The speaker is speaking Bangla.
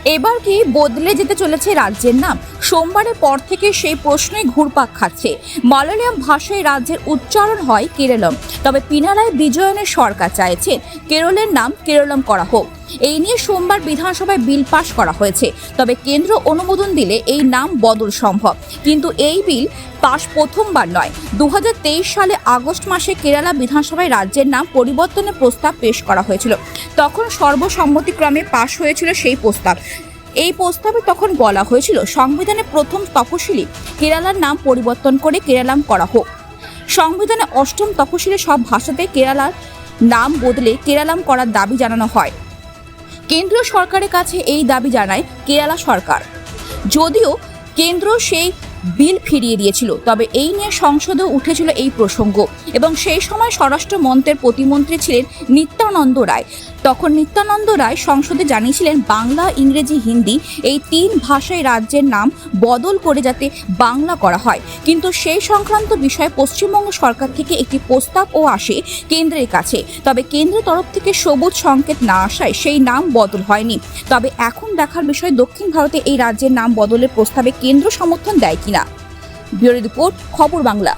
এবার কি বদলে যেতে চলেছে রাজ্যের নাম? সোমবারের পর থেকে সেই প্রশ্নই ঘুরপাক খাচ্ছে। মালয়ালম ভাষায় রাজ্যের উচ্চারণ হয় কেরলম, তবে পিনারাই বিজয়নের সরকার চাইছেন কেরলের নাম কেরলম করা হোক। এই নিয়ে সোমবার বিধানসভায় বিল পাশ করা হয়েছে, তবে কেন্দ্র অনুমোদন দিলে এই নাম বদল সম্ভব। কিন্তু এই বিল পাশ প্রথমবার নয়। 2023 সালে আগস্ট মাসে কেরালা বিধানসভায় রাজ্যের নাম পরিবর্তনের প্রস্তাব পেশ করা হয়েছিল। তখন সর্বসম্মতিক্রমে পাশ হয়েছিল সেই প্রস্তাব। এই প্রস্তাবে তখন বলা হয়েছিল সংবিধানে প্রথম তপশিলি কেরালার নাম পরিবর্তন করে কেরালাম করা হোক। সংবিধানে অষ্টম তপশিলি সব ভাষাতে কেরালার নাম বদলে কেরালাম করার দাবি জানানো হয়। কেন্দ্রীয় সরকারের কাছে এই দাবি জানায় কেরালা সরকার। যদিও কেন্দ্র সেই বিল ফিরিয়ে দিয়েছিল, তবে এই নিয়ে সংসদে উঠেছিল এই প্রসঙ্গ এবং সেই সময় স্বরাষ্ট্র মন্ত্রের প্রতিমন্ত্রী ছিলেন নিত্যানন্দ রায়। তখন নিত্যানন্দ রায় সংসদে জানিয়েছিলেন বাংলা, ইংরেজি, হিন্দি এই 3 ভাষায় রাজ্যের নাম বদল করে যাতে বাংলা করা হয়। কিন্তু সেই সংক্রান্ত বিষয়ে পশ্চিমবঙ্গ সরকার থেকে একটি প্রস্তাবও আসে কেন্দ্রের কাছে, তবে কেন্দ্রের তরফ থেকে সবুজ সংকেত না আসায় সেই নাম বদল হয়নি। তবে এখন দেখার বিষয় দক্ষিণ ভারতে এই রাজ্যের নাম বদলের প্রস্তাবে কেন্দ্র সমর্থন দেয় কিনা। ব্যুরো রিপোর্ট, খবর বাংলা।